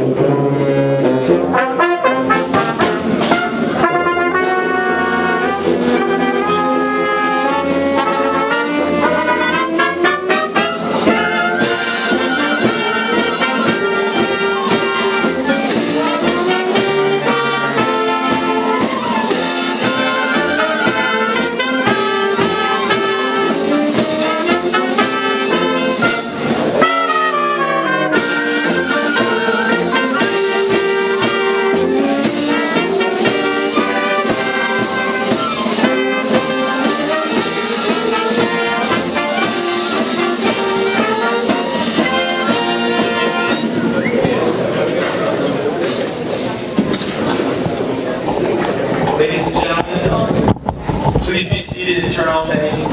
Ladies and gentlemen, please be seated and turn off any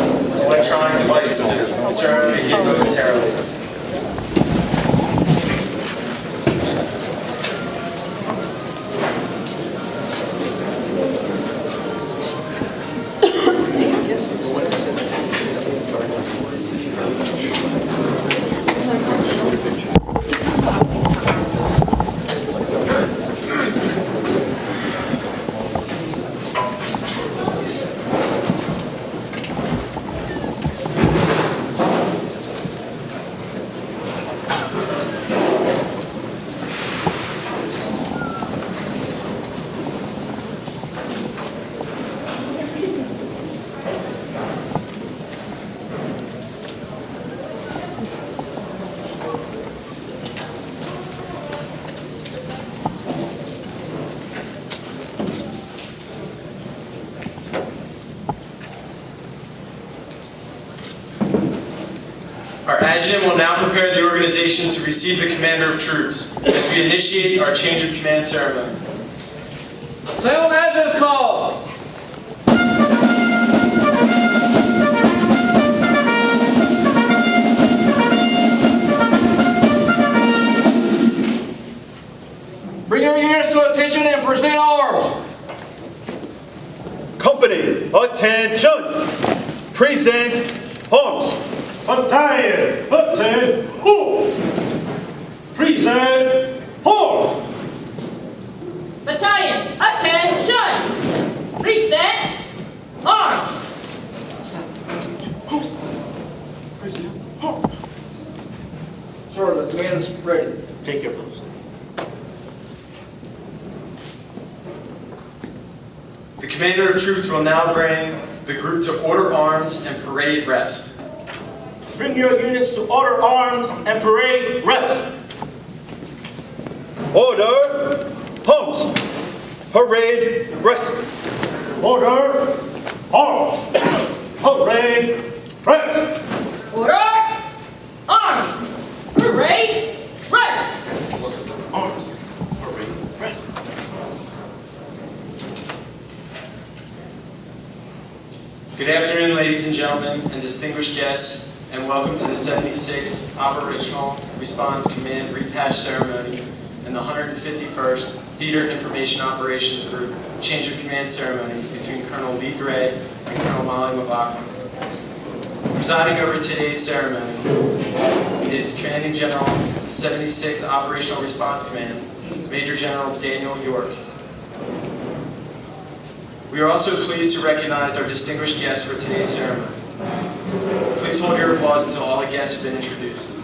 electronic devices. Mr. Begin momentarily. Our adjutant will now prepare the organization to receive the commander of troops as we initiate our change of command ceremony. Salem adjutant is called. Bring your units to attention and present arms. Company, attention! Present arms! Battalion, ho! Present, arms! Battalion, attention! Present, arms! Sir, the command is ready. Take your post. The commander of troops will now bring the group to order arms and parade rest. Bring your units to order arms and parade rest. Order, arms, parade rest. Order, arms, parade, rest. Order, arms, parade, rest. Arms, parade rest. Good afternoon, ladies and gentlemen, and distinguished guests, and welcome to the 76th Operational Response Command Repatch Ceremony and the 151st Theater Information Operations Group Change of Command Ceremony between Colonel Lee Gray and Colonel Molly McLaughlin. Presiding over today's ceremony is Commanding General 76th Operational Response Command, Major General Daniel York. We are also pleased to recognize our distinguished guests for today's ceremony. Please hold your applause until all the guests have been introduced.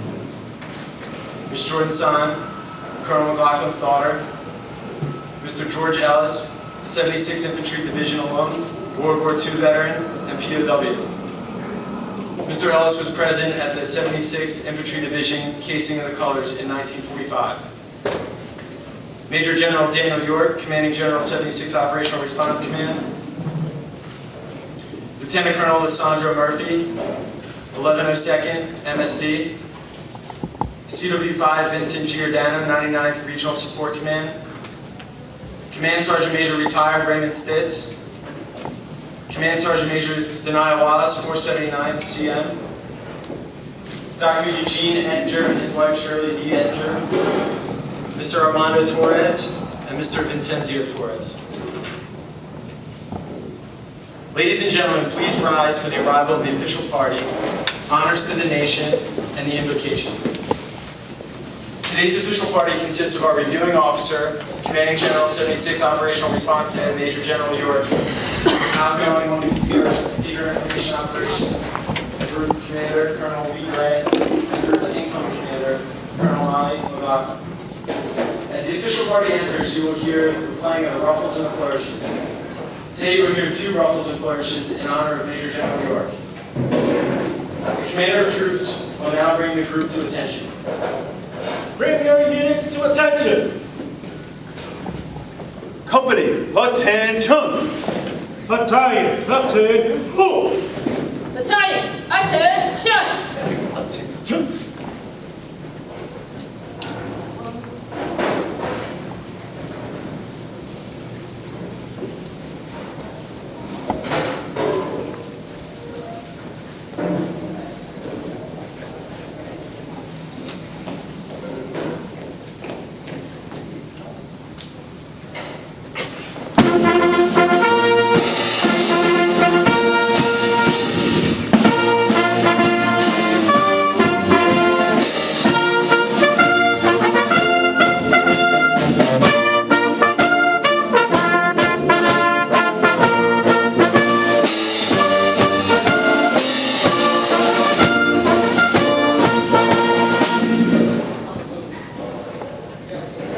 Ms. Jordan Son, Colonel McLaughlin's daughter. Mr. George Ellis, 76th Infantry Division alum, World War II veteran, and POW. Mr. Ellis was present at the 76th Infantry Division casing of the colors in 1945. Major General Daniel York, Commanding General 76th Operational Response Command. Lieutenant Colonel Alessandro Murphy, 1102nd MSD. CW5 Vincent Giordano, 99th Regional Support Command. Command Sergeant Major retired Raymond Stitz. Command Sergeant Major Denia Wallace, 479th CM. Dr. Eugene Ettinger and his wife Shirley D. Ettinger. Mr. Armando Torres and Mr. Vincenzio Torres. Ladies and gentlemen, please rise for the arrival of the official party, honors to the nation, and the invocation. Today's official party consists of our reviewing officer, Commanding General 76 Operational Response Command, Major General York, outgoing Theater Information Operation Group Commander, Colonel Lee Gray, and Group's incoming Commander, Colonel Molly McLaughlin. As the official party enters, you will hear the playing of the ruffles and the flourishes. Today you will hear 2 ruffles and flourishes in honor of Major General York. The commander of troops will now bring the group to attention. Bring your units to attention. Company, attention! Battalion, attention. Battalion, attention! Attention.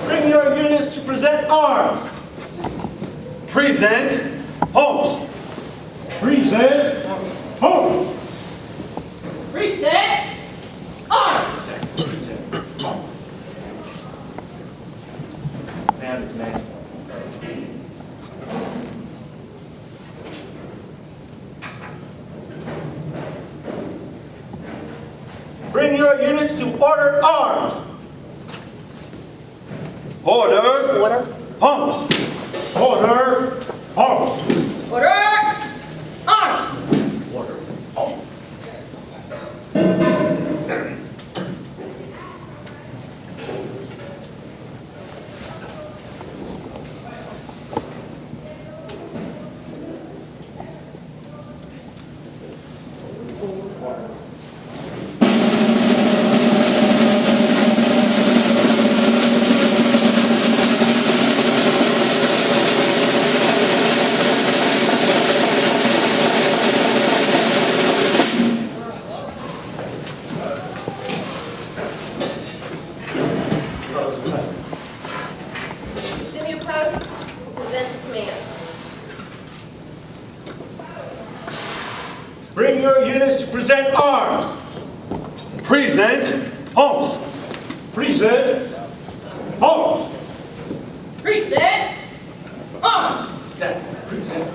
Bring your units to present arms. Present Holmes. Present. Home. Reset, arms! And next. Bring your units to order arms. Order. Order. Holmes. Order. Home. Order, arms! Assume your post, present command. Bring your units to present arms. Present Holmes. Present. Home. Reset, arms! Present.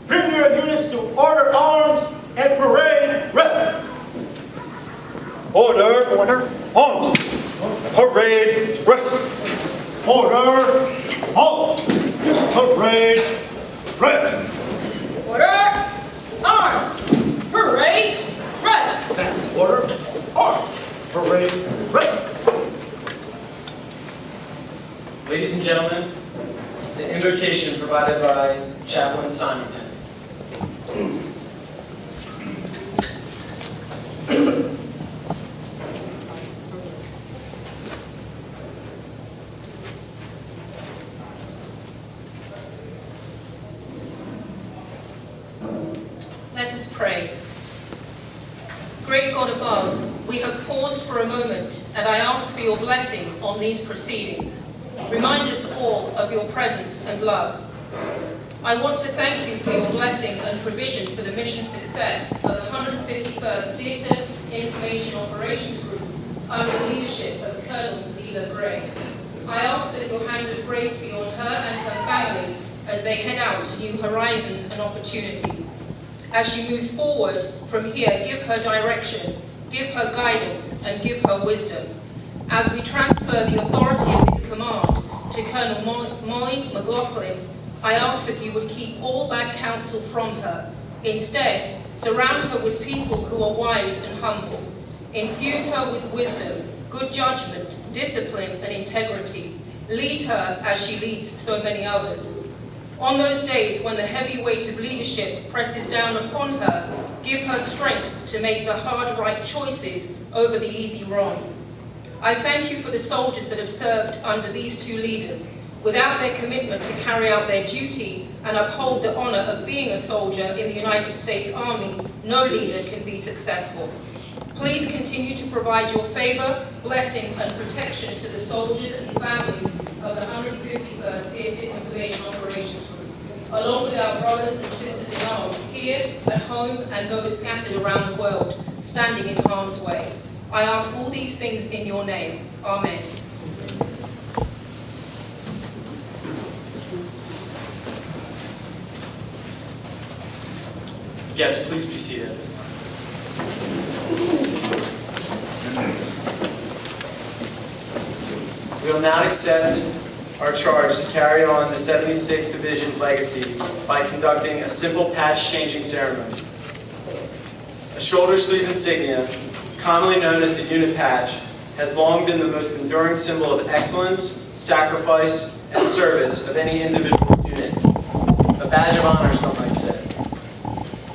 Bring your units to order arms and parade rest. Order. Holmes. Parade rest. Order. Home. Parade. Rest. Order, arms! Parade, rest! Order arms. Parade rest. Ladies and gentlemen, the invocation provided by Chaplain Simonton. Let us pray. Great God above, we have paused for a moment, and I ask for your blessing on these proceedings. Remind us all of your presence and love. I want to thank you for your blessing and provision for the mission success of the 151st Theatre Information Operations Group under the leadership of Colonel Leela Gray. I ask that your hand of grace be on her and her family as they head out to new horizons and opportunities. As she moves forward from here, give her direction, give her guidance, and give her wisdom. As we transfer the authority of this command to Colonel Molly McLaughlin, I ask that you would keep all bad counsel from her. Instead, surround her with people who are wise and humble. Infuse her with wisdom, good judgment, discipline, and integrity. Lead her as she leads so many others. On those days when the heavy weight of leadership presses down upon her, give her strength to make the hard right choices over the easy wrong. I thank you for the soldiers that have served under these two leaders. Without their commitment to carry out their duty and uphold the honor of being a soldier in the United States Army, no leader can be successful. Please continue to provide your favor, blessing, and protection to the soldiers and families of the 151st Theatre Information Operations Group, along with our brothers and sisters in arms here, at home, and those scattered around the world, standing in harm's way. I ask all these things in your name. Amen. Guests, please be seated at this time. We will now accept our charge to carry on the 76th Division's legacy by conducting a simple patch changing ceremony. A shoulder sleeve insignia, commonly known as the unit patch, has long been the most enduring symbol of excellence, sacrifice, and service of any individual unit. A badge of honor, some might say.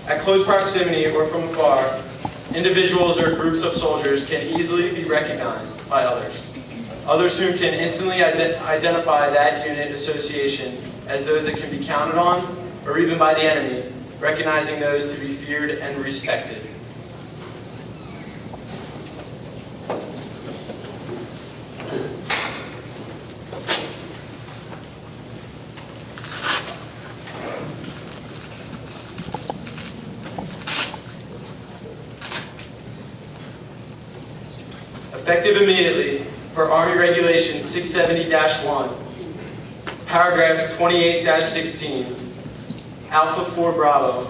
At close proximity or from afar, individuals or groups of soldiers can easily be recognized by others. Others whom can instantly identify that unit association as those that can be counted on, or even by the enemy, recognizing those to be feared and respected. Effective immediately, per Army Regulations 670-1, paragraph 28-16, Alpha 4 Bravo,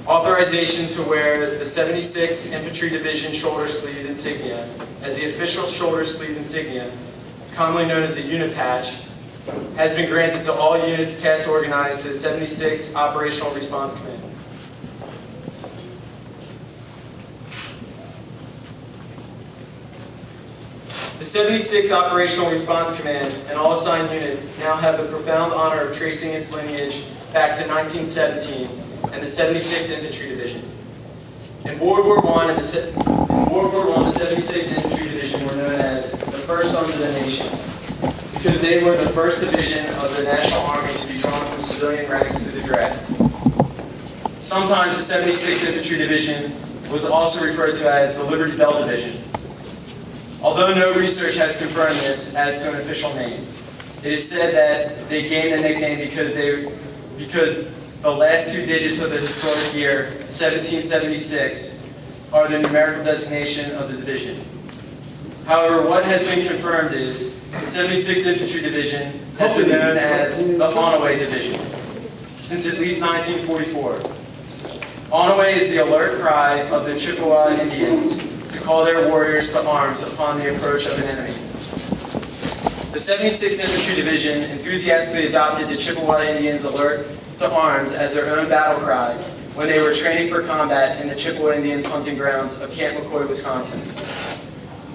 authorization to wear the 76th Infantry Division shoulder sleeve insignia as the official shoulder sleeve insignia, commonly known as the unit patch, has been granted to all units task organized to the 76th Operational Response Command. The 76th Operational Response Command and all assigned units now have the profound honor of tracing its lineage back to 1917 and the 76th Infantry Division. In World War I, the 76th Infantry Division were known as the first sons of the nation because they were the first division of the National Army to be drawn from civilian ranks through the draft. Sometimes the 76th Infantry Division was also referred to as the Liberty Bell Division. Although no research has confirmed this as to an official name, it is said that they gained the nickname because the last two digits of the historic year, 1776, are the numerical designation of the division. However, what has been confirmed is the 76th Infantry Division has been known as the Onaway Division since at least 1944. Onaway is the alert cry of the Chippewa Indians to call their warriors to arms upon the approach of an enemy. The 76th Infantry Division enthusiastically adopted the Chippewa Indians' alert to arms as their own battle cry when they were training for combat in the Chippewa Indians' hunting grounds of Camp McCoy, Wisconsin.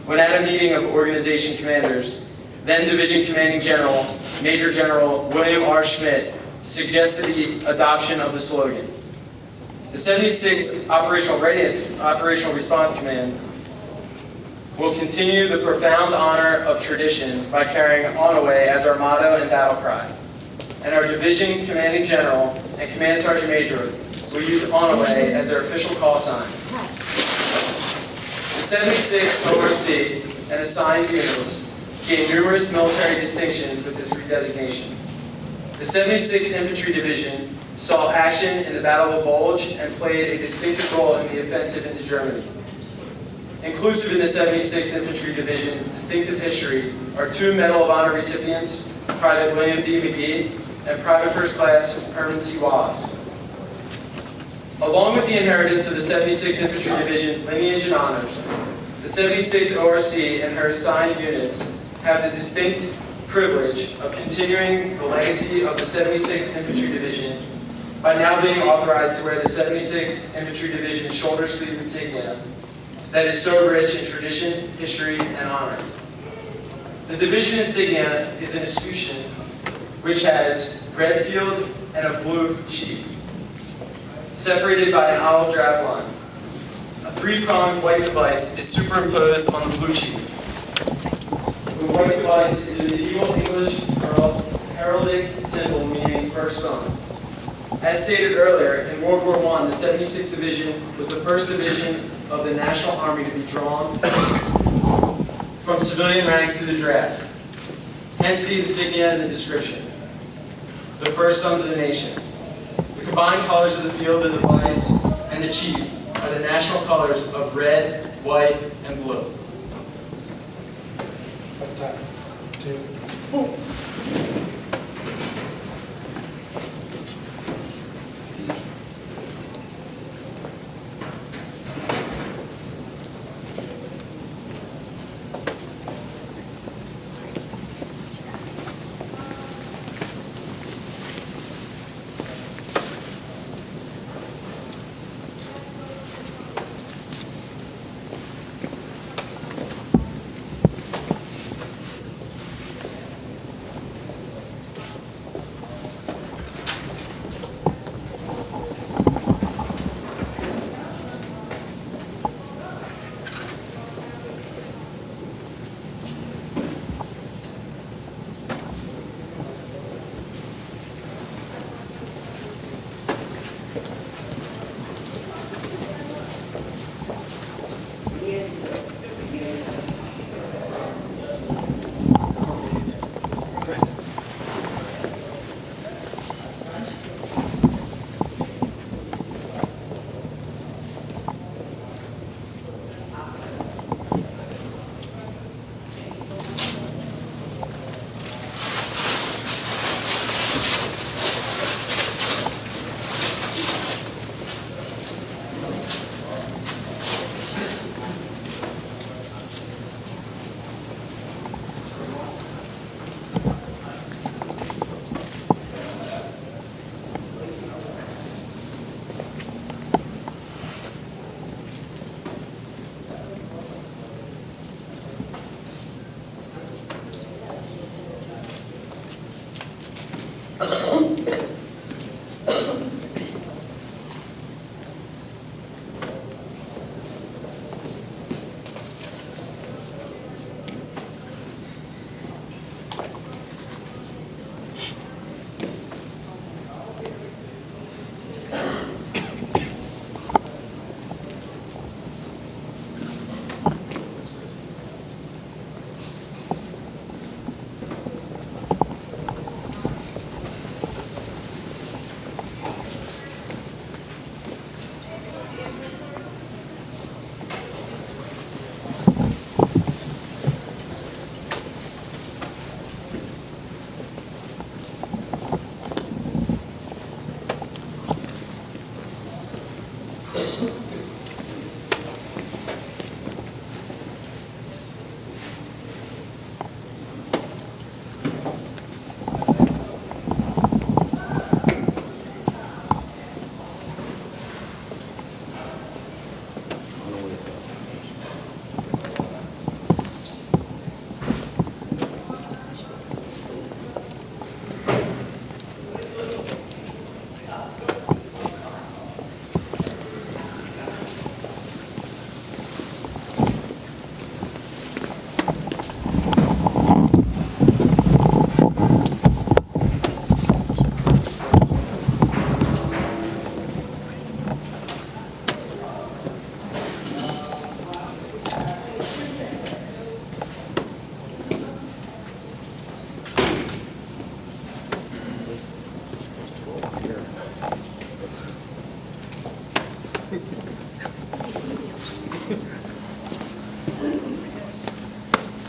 When at a meeting of organization commanders, then Division Commanding General, Major General William R. Schmidt, suggested the adoption of the slogan. The 76th Operational Response Command will continue the profound honor of tradition by carrying Onaway as our motto and battle cry. And our Division Commanding General and Command Sergeant Major will use Onaway as their official call sign. The 76th ORC and assigned units gained numerous military distinctions with this redesignation. The 76th Infantry Division saw action in the Battle of Bulge and played a distinctive role in the offensive into Germany. Inclusive in the 76th Infantry Division's distinctive history are 2 Medal of Honor recipients, Private William D. McGee and Private First Class Herman C. Wallace. Along with the inheritance of the 76th Infantry Division's lineage and honors, the 76th ORC and her assigned units have the distinct privilege of continuing the legacy of the 76th Infantry Division by now being authorized to wear the 76th Infantry Division shoulder sleeve insignia that is so rich in tradition, history, and honor. The division insignia is an escutcheon which has red field and a blue chief, separated by an olive drab line. A 3-pronged white device is superimposed on the blue chief. The white device is a medieval English heraldic symbol meaning first son. As stated earlier, in World War I, the 76th Division was the first division of the National Army to be drawn from civilian ranks to the draft. Hence the insignia and the description. The first sons of the nation. The combined colors of the field, the device, and the chief are the national colors of red, white, and blue.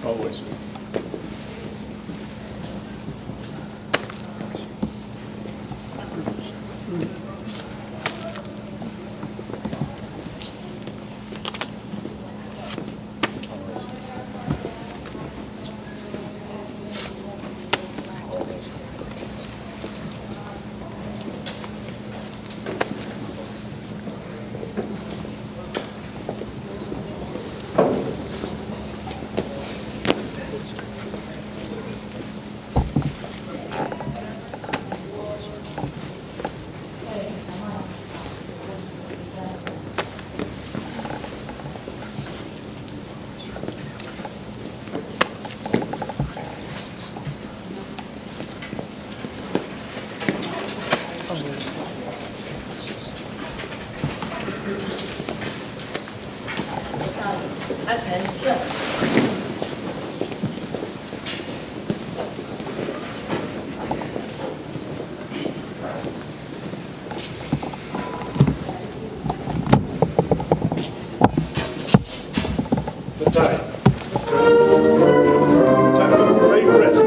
Always. The time. Time for parade rest.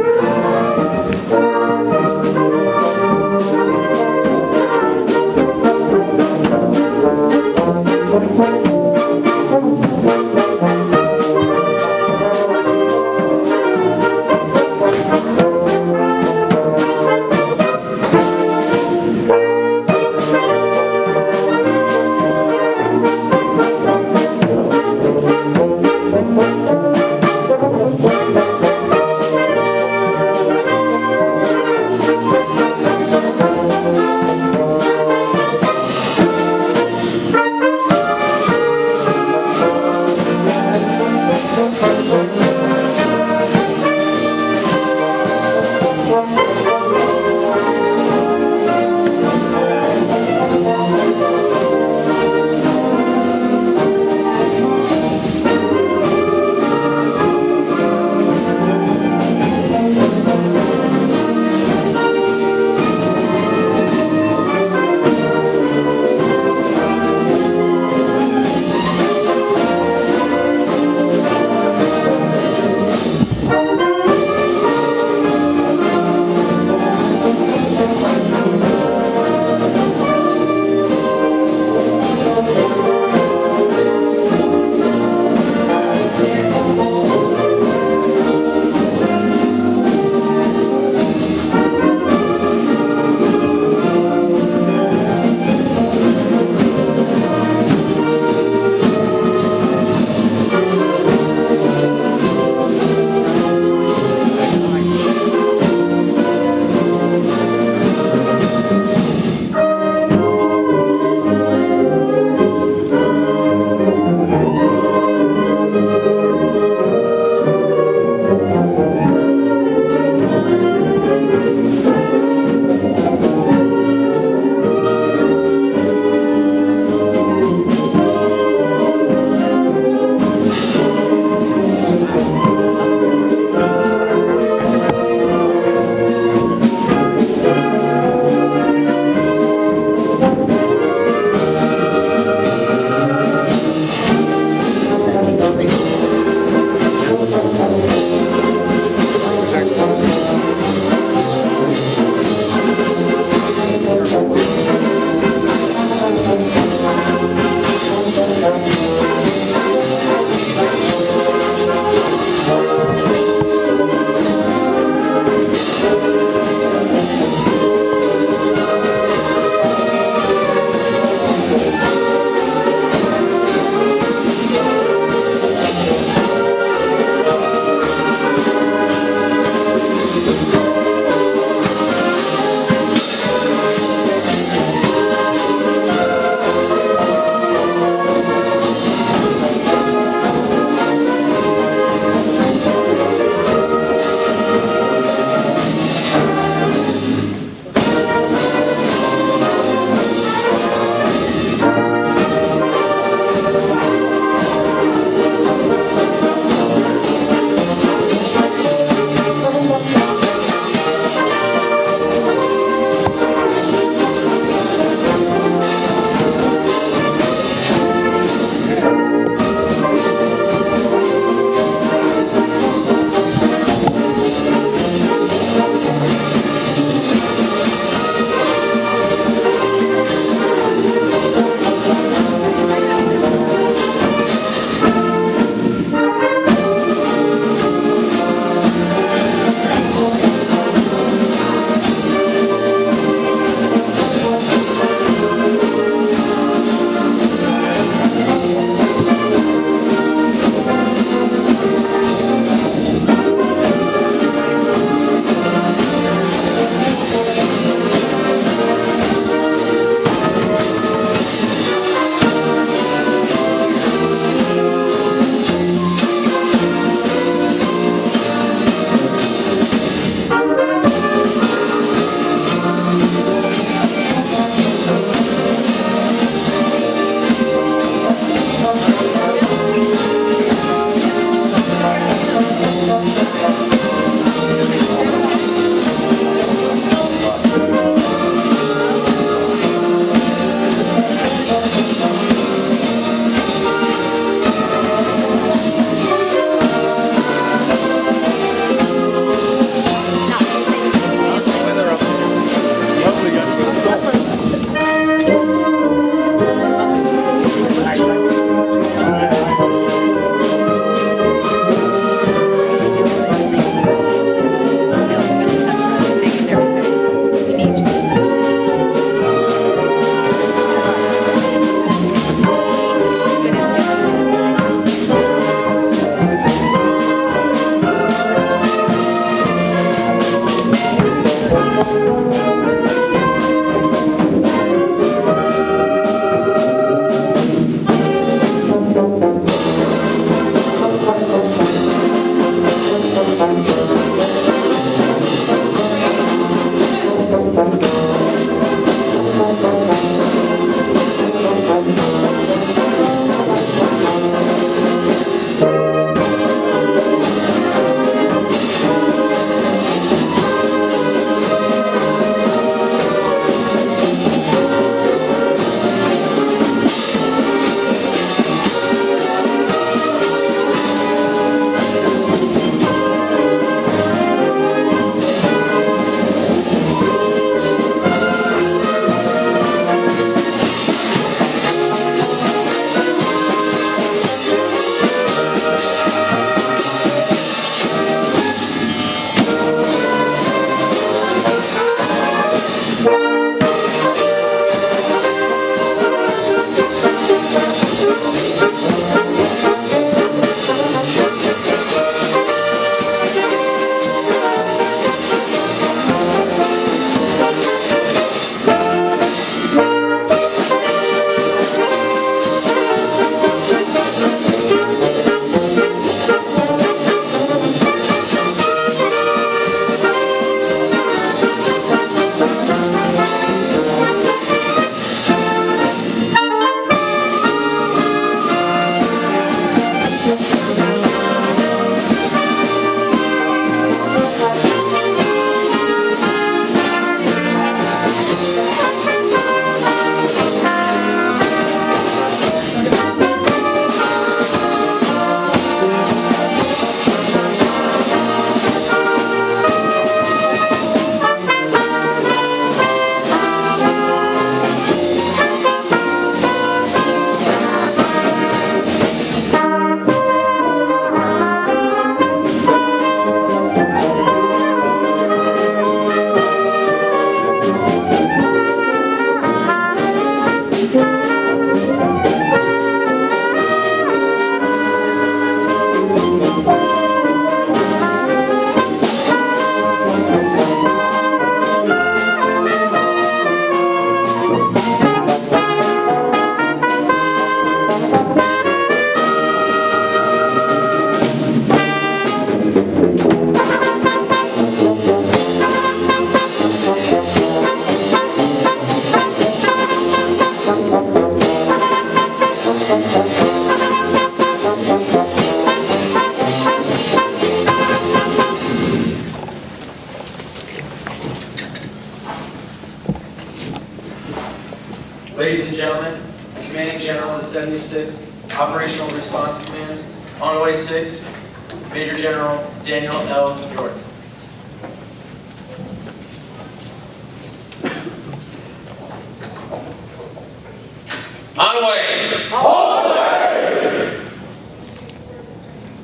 Ladies and gentlemen, Commanding General of the 76th Operational Response Command, Onaway 6, Major General Daniel L. York.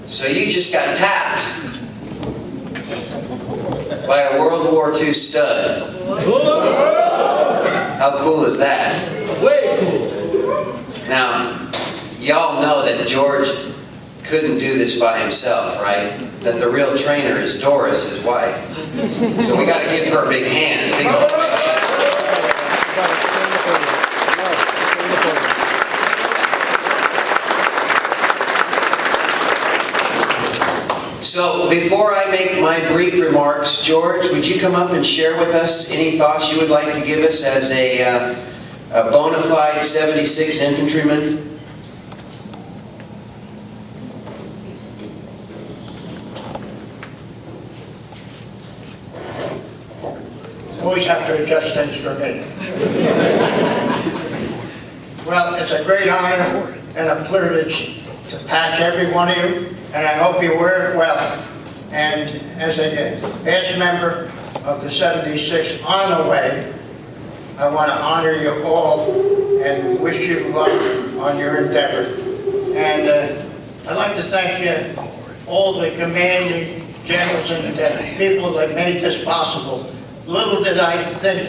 So you just got tapped by a World War II stud. How cool is that? Way cool. Now, y'all know that George couldn't do this by himself, right? That the real trainer is Doris, his wife. So we got to give her a big hand. Big hand. So before I make my brief remarks, George, would you come up and share with us any thoughts you would like to give us as a bona fide 76 infantryman? always have to adjust things for me. Well, it's a great honor and a privilege to patch every one of you, and I hope you wear it well. And as a past member of the 76 on the way, I want to honor you all and wish you luck on your endeavor. And I'd like to thank all the commanding generals and people that made this possible. Little did I think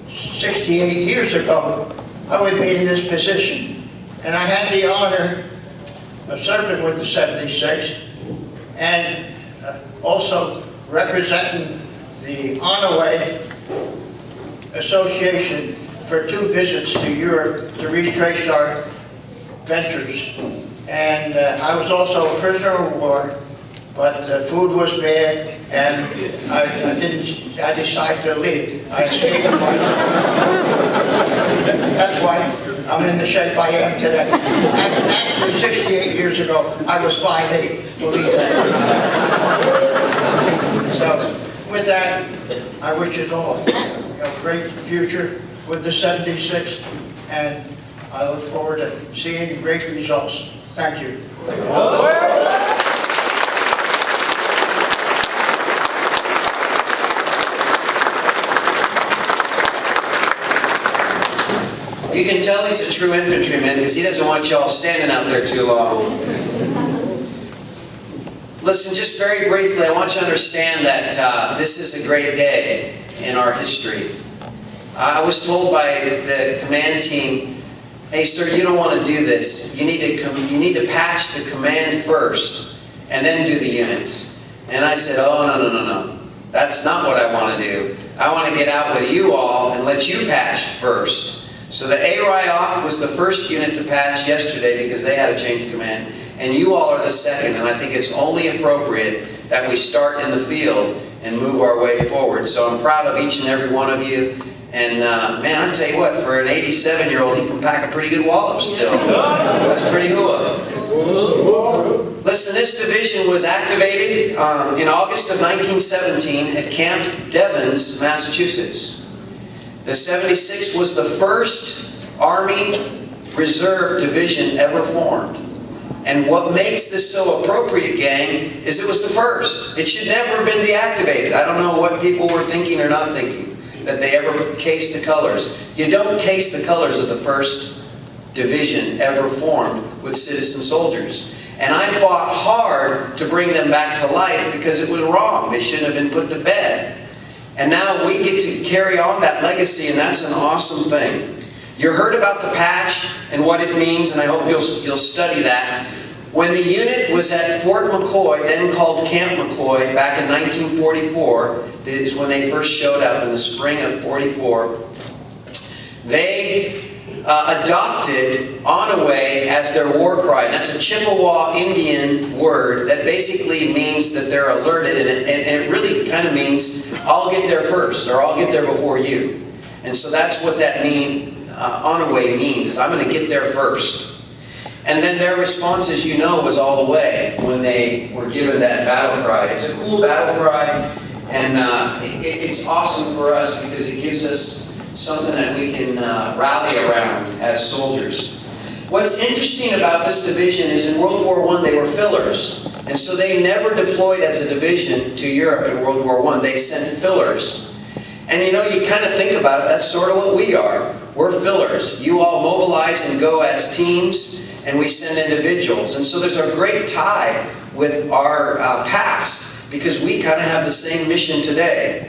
68 years ago I would be in this position. And I had the honor of serving with the 76 and also representing the Onaway Association for 2 visits to Europe to retrace our ventures. And I was also a prisoner of war, but the food was bad, and I decided to leave. I escaped. That's why I'm in the shape I am today. Actually, 68 years ago, I was 5'8", believe that or not. So, with that, I wish you all a great future with the 76, and I look forward to seeing great results. Thank you. You can tell he's a true infantryman because he doesn't want y'all standing out there too long. Listen, just very briefly, I want you to understand that this is a great day in our history. I was told by the command team, hey sir, you don't want to do this. You need to patch the command first and then do the units. And I said, oh, no. That's not what I want to do. I want to get out with you all and let you patch first. So the ARIOC was the first unit to patch yesterday because they had a change of command. And you all are the second. And I think it's only appropriate that we start in the field and move our way forward. So I'm proud of each and every one of you. And man, I tell you what, for an 87-year-old, he can pack a pretty good wallop still. That's pretty hooah. Listen, this division was activated in August of 1917 at Camp Devens, Massachusetts. The 76 was the first Army Reserve division ever formed. And what makes this so appropriate, gang, is it was the first. It should never have been deactivated. I don't know what people were thinking or not thinking, that they ever cased the colors. You don't case the colors of the first division ever formed with citizen soldiers. And I fought hard to bring them back to life because it was wrong. They shouldn't have been put to bed. And now we get to carry on that legacy, and that's an awesome thing. You heard about the patch and what it means, and I hope you'll study that. When the unit was at Fort McCoy, then called Camp McCoy, back in 1944, is when they first showed up in the spring of 44, they adopted Onaway as their war cry. And that's a Chippewa Indian word that basically means that they're alerted, and it really kind of means, I'll get there first, or I'll get there before you. And so that's what that Onaway means, is I'm going to get there first. And then their response, as you know, was all the way when they were given that battle cry. It's a cool battle cry, and it's awesome for us because it gives us something that we can rally around as soldiers. What's interesting about this division is in World War I they were fillers. And so they never deployed as a division to Europe in World War I. They sent fillers. And you know, you kind of think about it, that's sort of what we are. We're fillers. You all mobilize and go as teams, and we send individuals. And so there's a great tie with our past, because we kind of have the same mission today.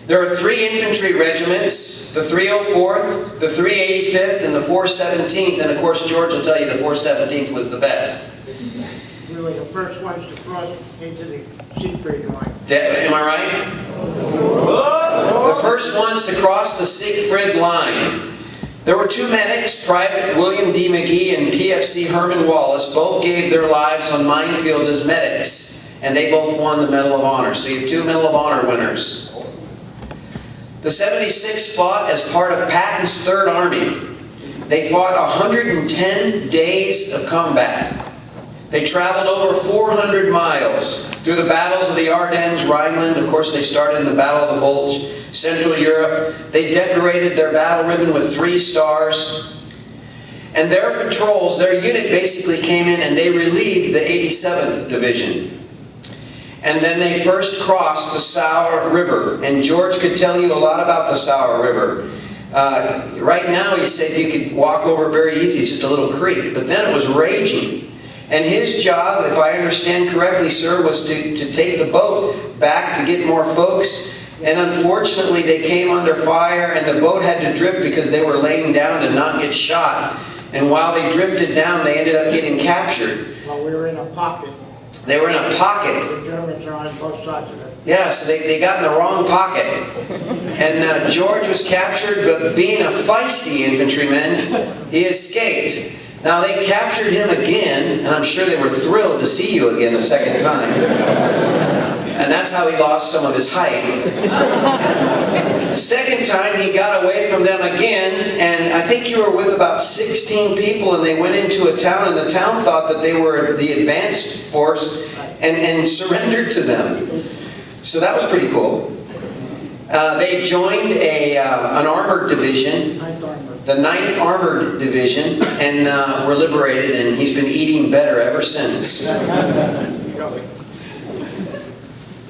There are 3 infantry regiments, the 304th, the 385th, and the 417th. And of course, George will tell you the 417th was the best. We were the first ones to cross into the Siegfried line. Am I right? The first ones to cross the Siegfried line. There were 2 medics, Private William D. McGee and PFC Herman Wallace. Both gave their lives on minefields as medics, and they both won the Medal of Honor. So you have 2 Medal of Honor winners. The 76 fought as part of Patton's 3rd Army. They fought 110 days of combat. They traveled over 400 miles through the battles of the Ardennes, Rhineland. Of course, they started in the Battle of the Bulge, Central Europe. They decorated their battle ribbon with 3 stars. And their patrols, their unit basically came in and they relieved the 87th Division. And then they first crossed the Sauer River. And George could tell you a lot about the Sauer River. Right now, he said you could walk over very easy. It's just a little creek. But then it was raging. And his job, if I understand correctly, sir, was to take the boat back to get more folks. And unfortunately, they came under fire and the boat had to drift because they were laying down to not get shot. And while they drifted down, they ended up getting captured. Well, we were in a pocket. They were in a pocket. The Germans are on both sides of it. Yeah, so they got in the wrong pocket. And George was captured, but being a feisty infantryman, he escaped. Now, they captured him again, and I'm sure they were thrilled to see you again a second time. And that's how he lost some of his height. The second time, he got away from them again, and I think you were with about 16 people, and they went into a town, and the town thought that they were the advanced force and surrendered to them. So that was pretty cool. They joined an armored division, the 9th Armored Division, and were liberated, and he's been eating better ever since.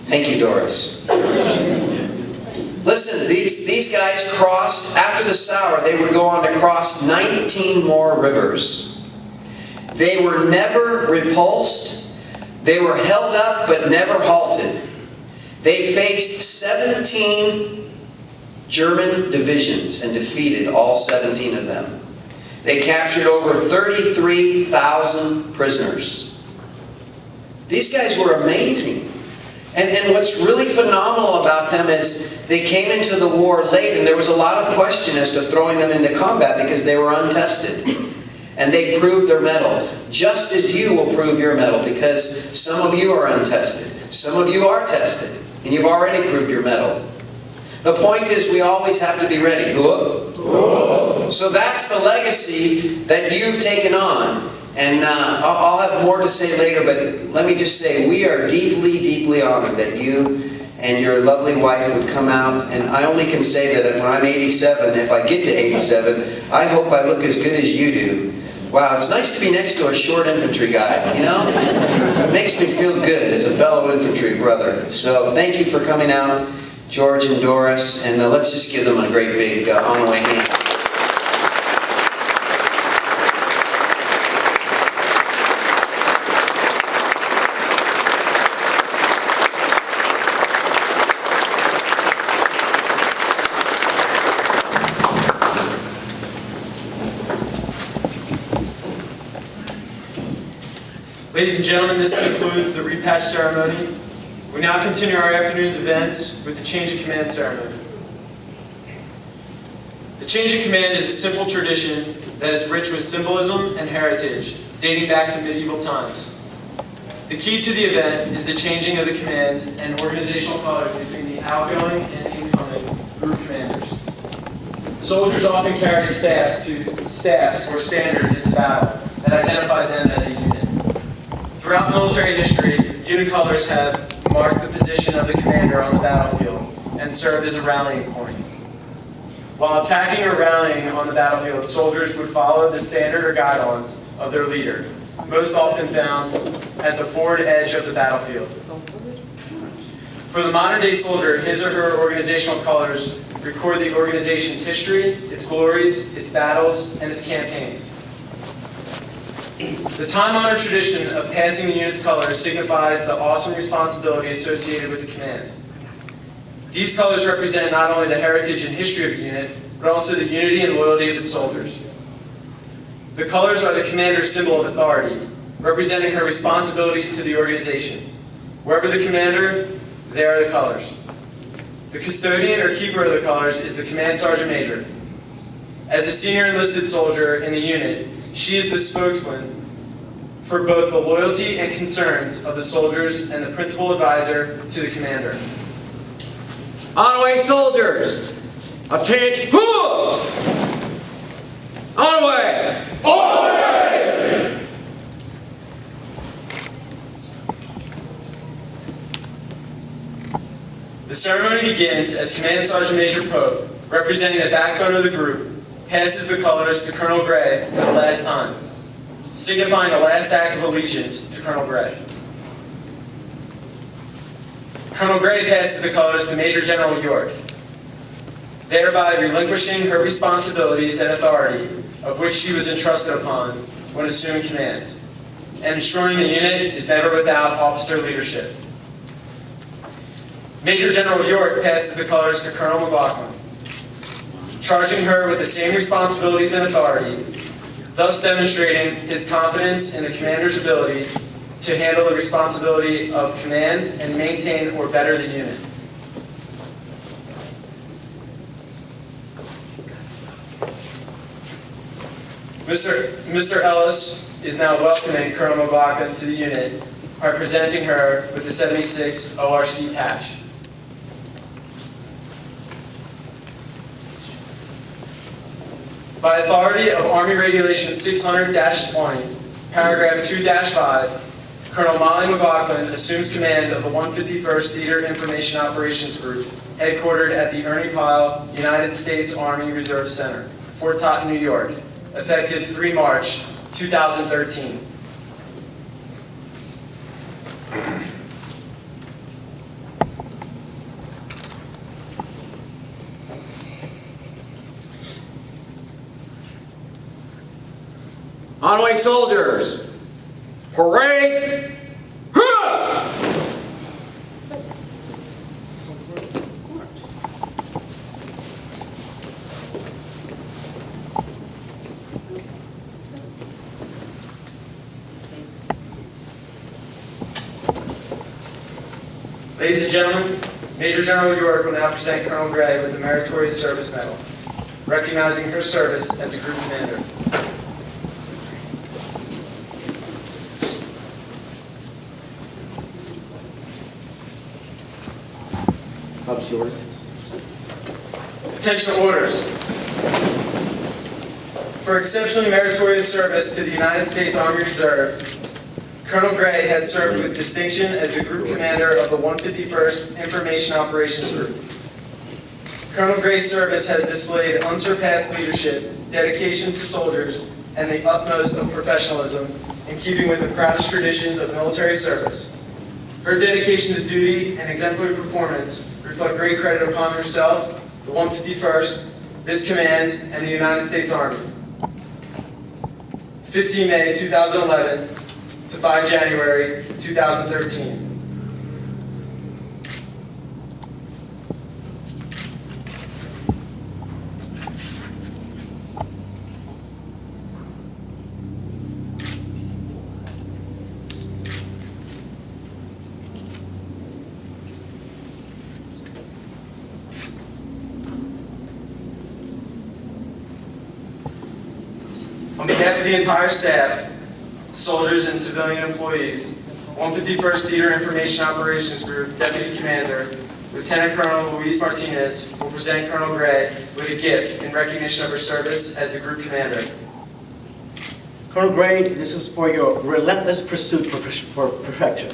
Thank you, Doris. Listen, these guys crossed, after the Sauer, they would go on to cross 19 more rivers. They were never repulsed. They were held up but never halted. They faced 17 German divisions and defeated all 17 of them. They captured over 33,000 prisoners. These guys were amazing. And what's really phenomenal about them is they came into the war late, and there was a lot of question as to throwing them into combat because they were untested. And they proved their mettle, just as you will prove your mettle, because some of you are untested. Some of you are tested, and you've already proved your mettle. The point is, we always have to be ready. So that's the legacy that you've taken on. And I'll have more to say later, but let me just say, we are deeply, deeply honored that you and your lovely wife would come out. And I only can say that when I'm 87, if I get to 87, I hope I look as good as you do. Wow, it's nice to be next to a short infantry guy, you know? It makes me feel good as a fellow infantry brother. So thank you for coming out, George and Doris, and let's just give them a great big on-away hand. Ladies and gentlemen, this concludes the repatch ceremony. We now continue our afternoon's events with the change of command ceremony. The change of command is a simple tradition that is rich with symbolism and heritage, dating back to medieval times. The key to the event is the changing of the command and organizational colors between the outgoing and incoming group commanders. Soldiers often carried staffs or standards into battle that identified them as a unit. Throughout military history, unit colors have marked the position of the commander on the battlefield and served as a rallying point. While attacking or rallying on the battlefield, soldiers would follow the standard or guidelines of their leader, most often found at the forward edge of the battlefield. For the modern-day soldier, his or her organizational colors record the organization's history, its glories, its battles, and its campaigns. The time-honored tradition of passing the unit's colors signifies the awesome responsibility associated with the command. These colors represent not only the heritage and history of the unit, but also the unity and loyalty of its soldiers. The colors are the commander's symbol of authority, representing her responsibilities to the organization. Wherever the commander, there are the colors. The custodian or keeper of the colors is the command sergeant major. As the senior enlisted soldier in the unit, she is the spokesman for both the loyalty and concerns of the soldiers and the principal advisor to the commander. On-away soldiers, attention, on-away! On-away! The ceremony begins as Command Sergeant Major Pope, representing the backbone of the group, passes the colors to Colonel Gray for the last time, signifying the last act of allegiance to Colonel Gray. Colonel Gray passes the colors to Major General York, thereby relinquishing her responsibilities and authority of which she was entrusted upon when assuming command, and ensuring the unit is never without officer leadership. Major General York passes the colors to Colonel McLaughlin, charging her with the same responsibilities and authority, thus demonstrating his confidence in the commander's ability to handle the responsibility of command and maintain or better the unit. Mr. Ellis is now welcoming Colonel McLaughlin to the unit by presenting her with the 76 ORC patch. By authority of Army Regulation 600-20, paragraph 2-5, Colonel Molly McLaughlin assumes command of the 151st Theater Information Operations Group, headquartered at the Ernie Pyle United States Army Reserve Center, Fort Totten, New York, effective 3 March 2013. Onway soldiers, parade, march! Ladies and gentlemen, Major General York will now present Colonel Gray with the Meritorious Service Medal, recognizing her service as a group commander. Attention orders. For exceptionally meritorious service to the United States Army Reserve, Colonel Gray has served with distinction as the Group Commander of the 151st Information Operations Group. Colonel Gray's service has displayed unsurpassed leadership, dedication to soldiers, and the utmost of professionalism in keeping with the proudest traditions of military service. Her dedication to duty and exemplary performance reflect great credit upon herself, the 151st, this command, and the United States Army. 15 May 2011 to 5 January 2013. On behalf of the entire staff, soldiers and civilian employees, 151st Theater Information Operations Group Deputy Commander, Lieutenant Colonel Luis Martinez will present Colonel Gray with a gift in recognition of her service as the Group Commander. Colonel Gray, this is for your relentless pursuit for perfection.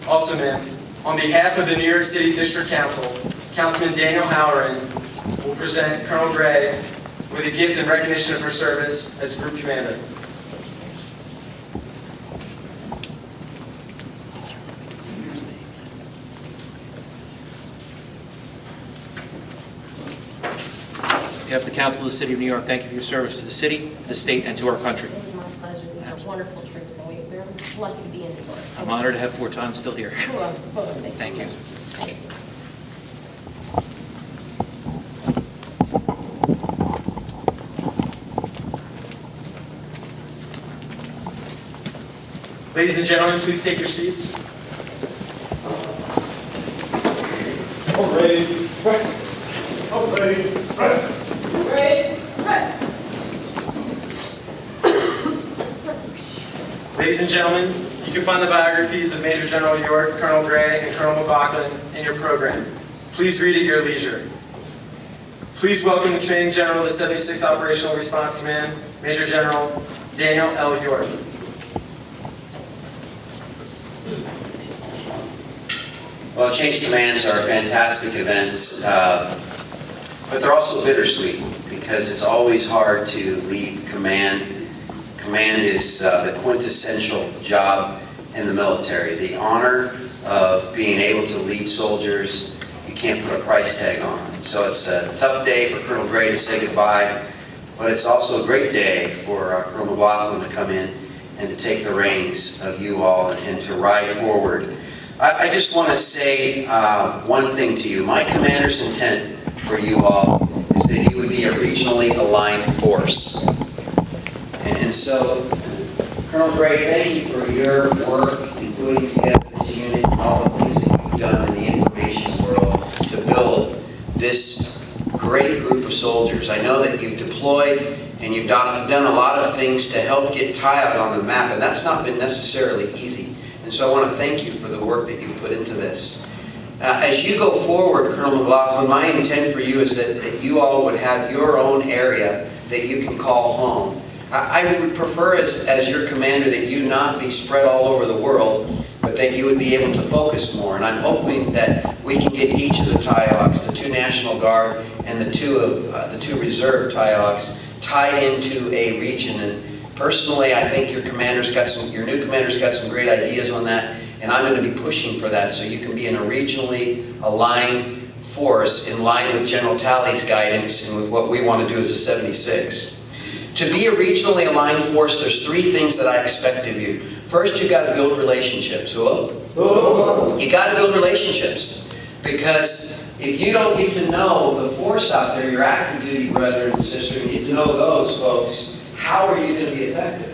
Also, ma'am, on behalf of the New York City District Council, Councilman Daniel Halloran will present Colonel Gray with a gift in recognition of her service as Group Commander. On behalf of the Council of the City of New York, thank you for your service to the city, the state, and to our country. It is my pleasure. These are wonderful troops, and we're lucky to be in New York. I'm honored to have Fort Totten still here. Thank you. Ladies and gentlemen, please take your seats. Parade, rest. Parade, rest. Parade, rest. Ladies and gentlemen, you can find the biographies of Major General York, Colonel Gray, and Colonel McLaughlin in your program. Please read at your leisure. Please welcome the Commanding General of the 76th Operational Response Command, Major General Daniel L. York. Well, Change Commands are fantastic events, but they're also bittersweet because it's always hard to leave command. Command is the quintessential job in the military. The honor of being able to lead soldiers, you can't put a price tag on. So it's a tough day for Colonel Gray to say goodbye, but it's also a great day for Colonel McLaughlin to come in and to take the reins of you all and to ride forward. I just want to say one thing to you. My commander's intent for you all is that you would be a regionally aligned force. And so, Colonel Gray, thank you for your work in putting together this unit and all the things that you've done in the information world to build this great group of soldiers. I know that you've deployed and you've done a lot of things to help get TIOD on the map, and that's not been necessarily easy. And so I want to thank you for the work that you've put into this. As you go forward, Colonel McLaughlin, my intent for you is that you all would have your own area that you can call home. I would prefer as your commander that you not be spread all over the world, but that you would be able to focus more. And I'm hoping that we can get each of the TIOGs, the 2 National Guard and the two Reserve TIOGs, tied into a region. And personally, I think your new commander's got some great ideas on that, and I'm going to be pushing for that so you can be in a regionally aligned force in line with General Talley's guidance and with what we want to do as a 76. To be a regionally aligned force, there's 3 things that I expect of you. First, you got to build relationships. You got to build relationships, because if you don't get to know the force out there, your active duty brethren and sisters, and get to know those folks, how are you going to be effective?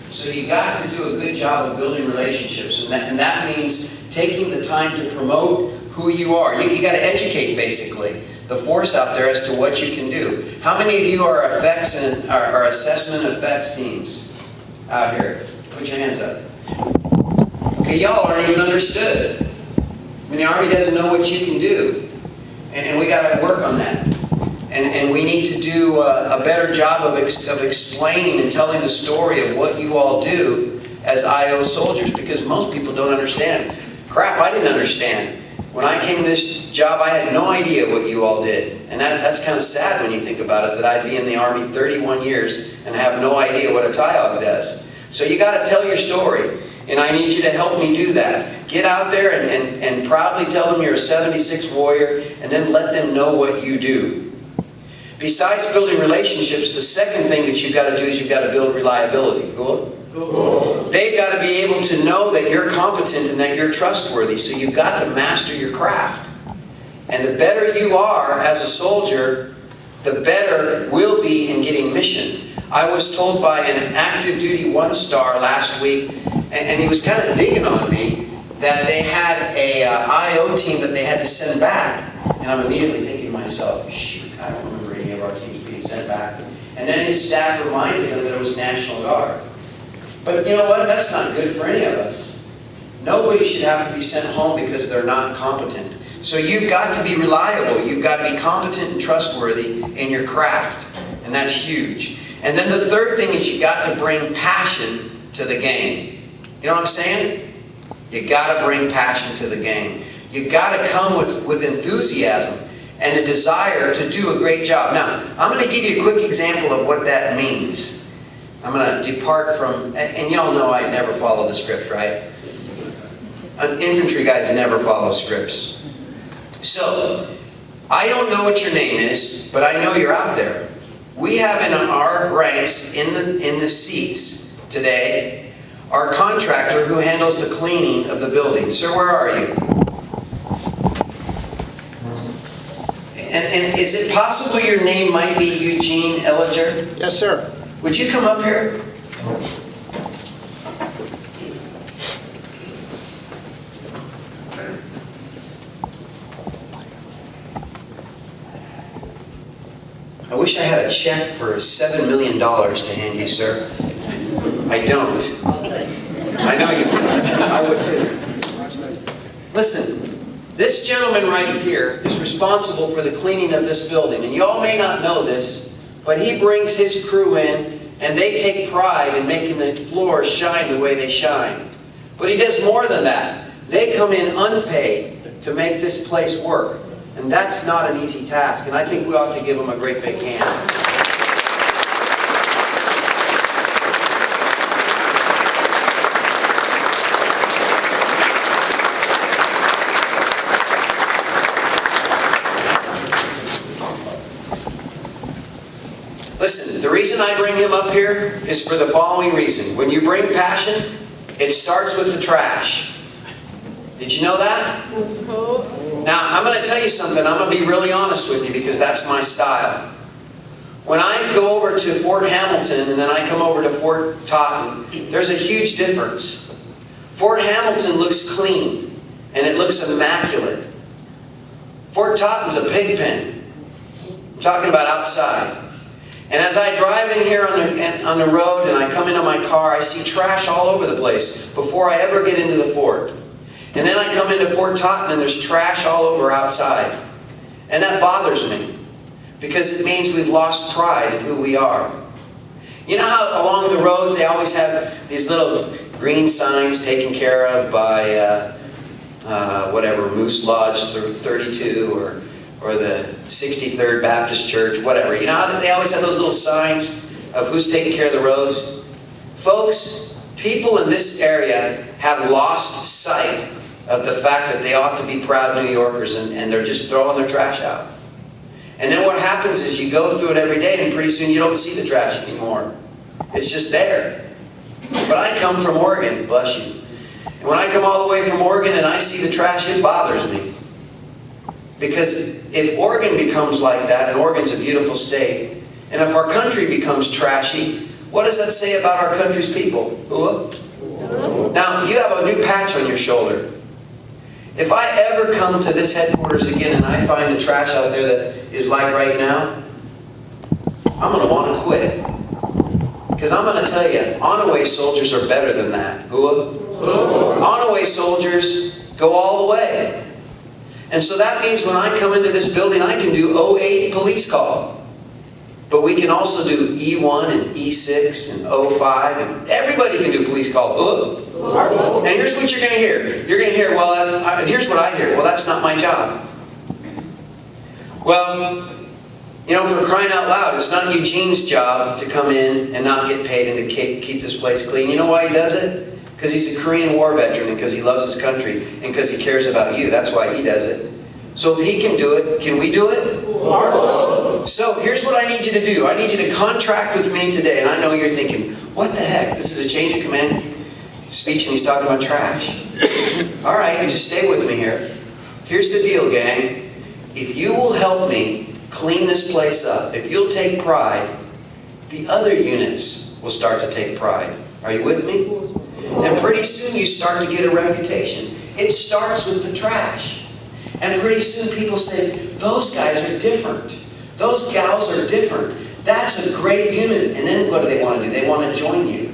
So you got to do a good job of building relationships, and that means taking the time to promote who you are. You got to educate, basically, the force out there as to what you can do. How many of you are effects and are assessment effects teams out here? Put your hands up. Okay, y'all aren't even understood. I mean, the Army doesn't know what you can do, and we got to work on that. And we need to do a better job of explaining and telling the story of what you all do as IO soldiers, because most people don't understand. Crap, I didn't understand. When I came to this job, I had no idea what you all did. And that's kind of sad when you think about it, that I'd be in the Army 31 years and have no idea what a TIOG does. So you got to tell your story, and I need you to help me do that. Get out there and proudly tell them you're a 76 warrior, and then let them know what you do. Besides building relationships, the second thing that you've got to do is you've got to build reliability. Cool? They've got to be able to know that you're competent and that you're trustworthy, so you've got to master your craft. And the better you are as a soldier, the better we'll be in getting mission. I was told by an active duty 1-star last week, and he was kind of digging on me, that they had a IO team that they had to send back. And I'm immediately thinking to myself, shoot, I don't remember any of our teams being sent back. And then his staff reminded him that it was National Guard. But you know what? That's not good for any of us. Nobody should have to be sent home because they're not competent. So you've got to be reliable. You've got to be competent and trustworthy in your craft. And that's huge. And then the third thing is you've got to bring passion to the game. You know what I'm saying? You got to bring passion to the game. You got to come with enthusiasm and a desire to do a great job. Now, I'm going to give you a quick example of what that means. I'm going to depart from, and y'all know I never follow the script, right? Infantry guys never follow scripts. So, I don't know what your name is, but I know you're out there. We have in our ranks, in the seats today, our contractor who handles the cleaning of the building. Sir, where are you? And is it possible your name might be Eugene Elliger? Yes, sir. Would you come up here? I wish I had a check for $7 million to hand you, sir. I don't. I know you would. I would too. Listen, this gentleman right here is responsible for the cleaning of this building. And y'all may not know this, but he brings his crew in and they take pride in making the floors shine the way they shine. But he does more than that. They come in unpaid. to make this place work. And that's not an easy task, and I think we ought to give them a great big hand. Listen, the reason I bring him up here is for the following reason. When you bring passion, it starts with the trash. Did you know that? Now, I'm going to tell you something. I'm going to be really honest with you because that's my style. When I go over to Fort Hamilton and then I come over to Fort Totten, there's a huge difference. Fort Hamilton looks clean and it looks immaculate. Fort Totten's a pig pen. I'm talking about outside. And as I drive in here on the road and I come into my car, I see trash all over the place before I ever get into the fort. And then I come into Fort Totten and there's trash all over outside. And that bothers me because it means we've lost pride in who we are. You know how along the roads they always have these little green signs taken care of by whatever, Moose Lodge 32 or the 63rd Baptist Church, whatever. You know how they always have those little signs of who's taking care of the roads? Folks, people in this area have lost sight of the fact that they ought to be proud New Yorkers and they're just throwing their trash out. And then what happens is you go through it every day and pretty soon you don't see the trash anymore. It's just there. But I come from Oregon, bless you. And when I come all the way from Oregon and I see the trash, it bothers me. Because if Oregon becomes like that, and Oregon's a beautiful state, and if our country becomes trashy, what does that say about our country's people? Now, you have a new patch on your shoulder. If I ever come to this headquarters again and I find the trash out there that is like right now, I'm going to want to quit. Because I'm going to tell you, on-away soldiers are better than that. On-away soldiers go all the way. And so that means when I come into this building, I can do 08 police call. But we can also do E1 and E6 and 05. And everybody can do police call. And here's what you're going to hear. You're going to hear, well, here's what I hear. Well, that's not my job. Well, you know, for crying out loud, it's not Eugene's job to come in and not get paid and to keep this place clean. You know why he does it? Because he's a Korean War veteran and because he loves his country and because he cares about you. That's why he does it. So if he can do it, can we do it? So here's what I need you to do. I need you to contract with me today. And I know you're thinking, what the heck? This is a change of command speech and he's talking about trash. All right, just stay with me here. Here's the deal, gang. If you will help me clean this place up, if you'll take pride, the other units will start to take pride. Are you with me? And pretty soon you start to get a reputation. It starts with the trash. And pretty soon people say, those guys are different. Those gals are different. That's a great unit. And then what do they want to do? They want to join you.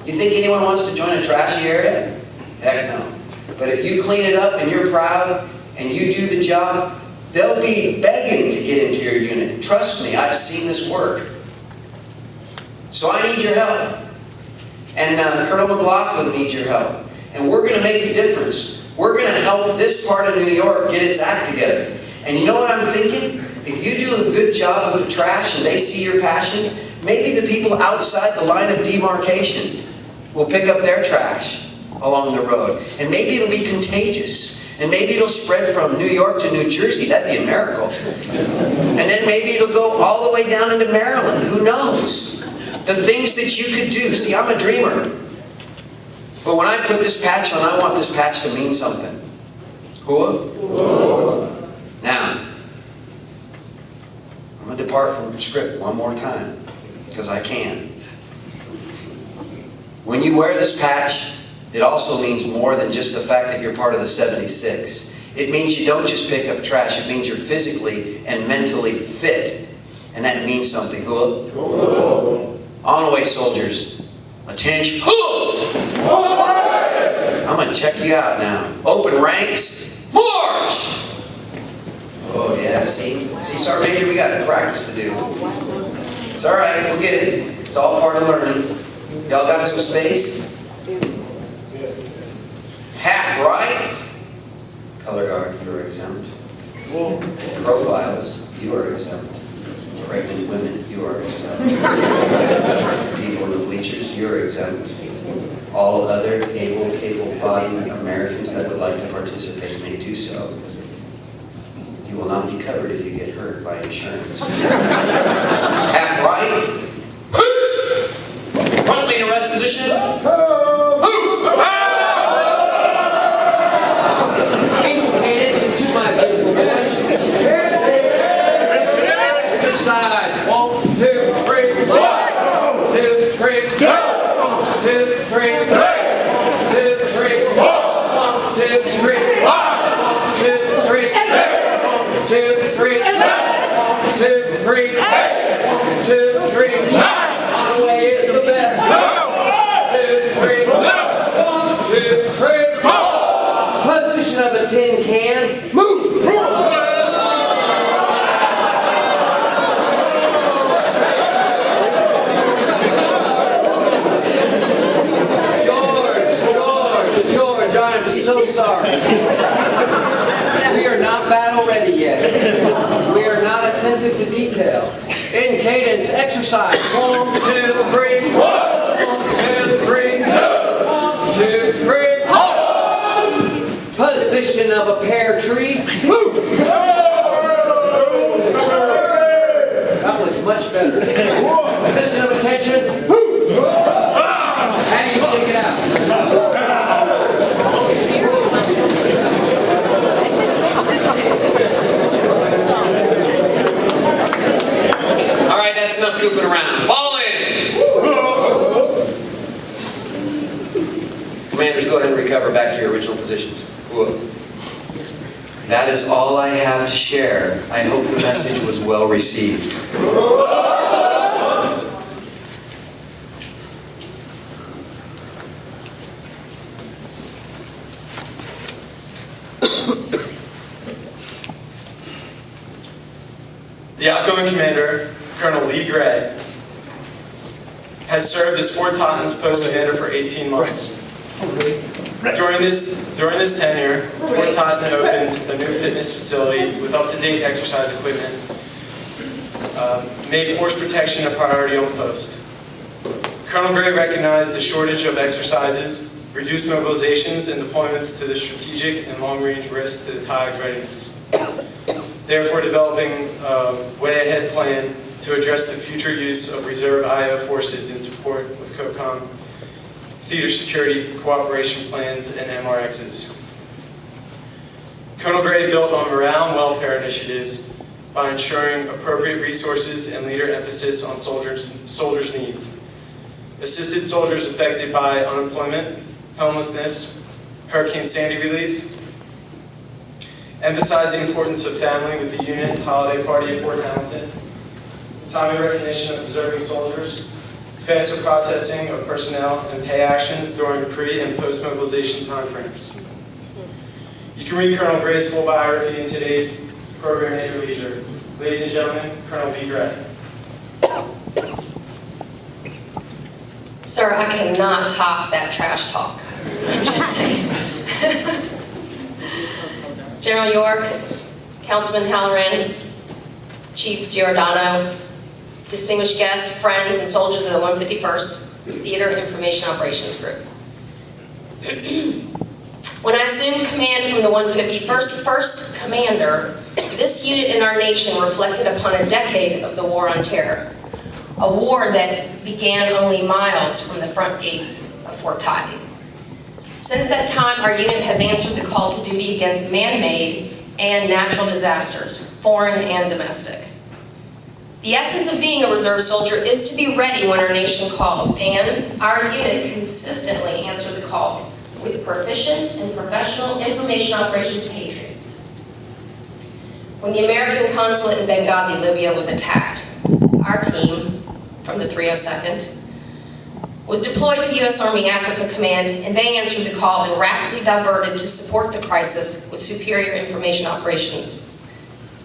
You think anyone wants to join a trashy area? Heck no. But if you clean it up and you're proud and you do the job, they'll be begging to get into your unit. Trust me, I've seen this work. So I need your help. And Colonel McLaughlin needs your help. And we're going to make a difference. We're going to help this part of New York get its act together. And you know what I'm thinking? If you do a good job with the trash and they see your passion, maybe the people outside the line of demarcation will pick up their trash along the road. And maybe it'll be contagious. And maybe it'll spread from New York to New Jersey. That'd be a miracle. And then maybe it'll go all the way down into Maryland. Who knows? The things that you could do. See, I'm a dreamer. But when I put this patch on, I want this patch to mean something. Now, I'm going to depart from script one more time, because I can. When you wear this patch, it also means more than just the fact that you're part of the 76. It means you don't just pick up trash, it means you're physically and mentally fit. And that means something. On-away soldiers, attention. I'm going to check you out now. Open ranks, march! Oh yeah, see, Sergeant Major, we got practice to do. It's all right, we'll get it. It's all part of learning. Y'all got some space? Half right. Color guard, you're profiles, you are exempt. Pregnant women, you are exempt. People in the bleachers, you are exempt. All other able-bodied Americans that would like to participate may do so. You will not be covered if you get hurt by insurance. Half right. Front lean arrest position. Indicated to my beautiful guys. Exercise. 1, 2, 3, 1, 2, 3, 1, 2, 3, 1, 2, 3, 1, 2, 3, 1, 2, 3, 7, 2, 3, 7, 2, 3, 8, 1, 2, 3, 9. On the way is the best. 1, 2, 3, 1, 2, 3, 4. Position of a tin can. Move. George, I am so sorry. We are not battle ready yet. We are not attentive to detail. In cadence, exercise. 1, 2, 3, 1, 2, 3, 1, 2, 3, 1. Position of a pear tree. Move. That was much better. Position of attention. Move. How do you shake it out? All right, that's enough goofing around. Fall in. Commanders, go ahead and recover back to your original positions. That is all I have to share. I hope the message was well received. The outgoing commander, Colonel Lee Gray, has served as Fort Tottenham's post commander for 18 months. During this tenure, Fort Tottenham opened a new fitness facility with up-to-date exercise equipment, made force protection a priority on post. Colonel Gray recognized the shortage of exercises, reduced mobilizations, and deployments to the strategic and long-range risks to the TIAG's readiness. Therefore, developing a way-ahead plan to address the future use of reserve IO forces in support of COCOM, theater security cooperation plans, and MRXs. Colonel Gray built on morale and welfare initiatives by ensuring appropriate resources and leader emphasis on soldiers' needs. Assisted soldiers affected by unemployment, homelessness, Hurricane Sandy relief, emphasized the importance of family with the unit holiday party at Fort Hamilton, timely recognition of deserving soldiers, faster processing of personnel and pay actions during pre- and post-mobilization timeframes. You can read Colonel Gray's full biography in today's program at your leisure. Ladies and gentlemen, Colonel Lee Gray. Sir, I cannot top that trash talk. I'm just saying. General York, Councilman Halloran, Chief Giordano, distinguished guests, friends, and soldiers of the 151st Theater Information Operations Group. When I assumed command from the 151st First Commander, this unit in our nation reflected upon a decade of the War on Terror, a war that began only miles from the front gates of Fort Tottenham. Since that time, our unit has answered the call to duty against man-made and natural disasters, foreign and domestic. The essence of being a reserve soldier is to be ready when our nation calls, and our unit consistently answered the call with proficient and professional information operations patriots. When the American consulate in Benghazi, Libya was attacked, our team from the 302nd was deployed to U.S. Army Africa Command, and they answered the call and rapidly diverted to support the crisis with superior information operations.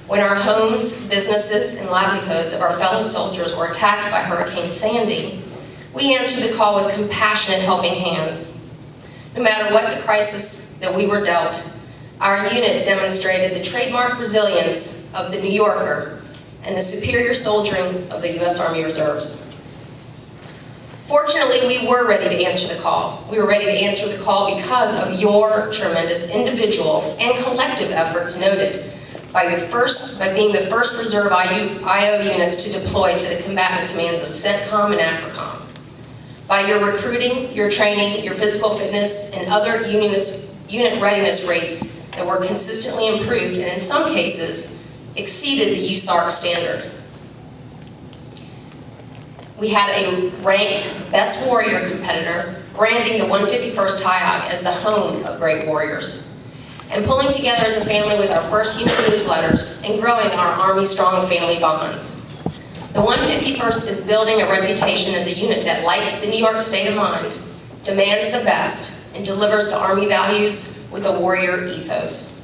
When our homes, businesses, and livelihoods of our fellow soldiers were attacked by Hurricane Sandy, we answered the call with compassionate helping hands. No matter what the crisis that we were dealt, Our unit demonstrated the trademark resilience of the New Yorker and the superior soldiering of the U.S. Army Reserves. Fortunately, we were ready to answer the call. We were ready to answer the call because of your tremendous individual and collective efforts noted by being the first Reserve IO units to deploy to the combatant commands of CENTCOM and AFRICOM. By your recruiting, your training, your physical fitness, and other unit readiness rates that were consistently improved and in some cases exceeded the USARC standard. We had a ranked Best Warrior competitor, branding the 151st TIOG as the home of great warriors, and pulling together as a family with our first unit newsletters and growing our Army Strong family bonds. The 151st is building a reputation as a unit that, like the New York state of mind, demands the best and delivers the Army values with a warrior ethos.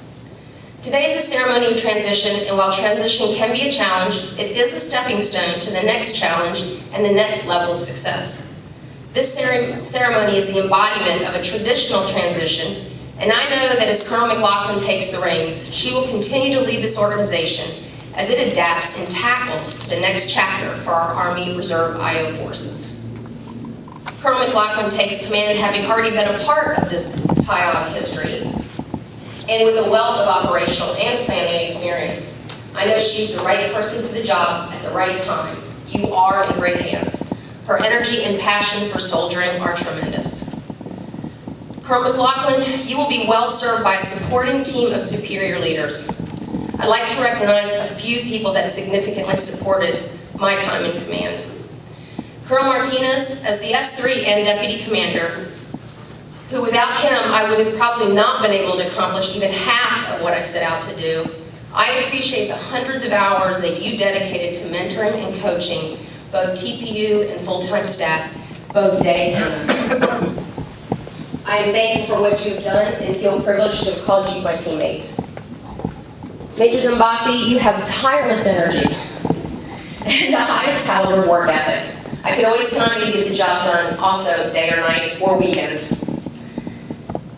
Today is a ceremony of transition, and while transition can be a challenge, it is a stepping stone to the next challenge and the next level of success. This ceremony is the embodiment of a traditional transition, and I know that as Colonel McLaughlin takes the reins, she will continue to lead this organization as it adapts and tackles the next chapter for our Army Reserve IO forces. Colonel McLaughlin takes command, having already been a part of this TIOG history, and with a wealth of operational and planning experience. I know she's the right person for the job at the right time. You are in great hands. Her energy and passion for soldiering are tremendous. Colonel McLaughlin, you will be well served by a supporting team of superior leaders. I'd like to recognize a few people that significantly supported my time in command. Colonel Martinez, as the S3 and Deputy Commander, who without him I would have probably not been able to accomplish even half of what I set out to do. I appreciate the hundreds of hours that you dedicated to mentoring and coaching both TPU and full-time staff, both day and night. I am thankful for what you have done and feel privileged to have called you my teammate. Major Zimbathi, you have tireless energy and the highest caliber work ethic. I could always count on you to get the job done, also day or night or weekend.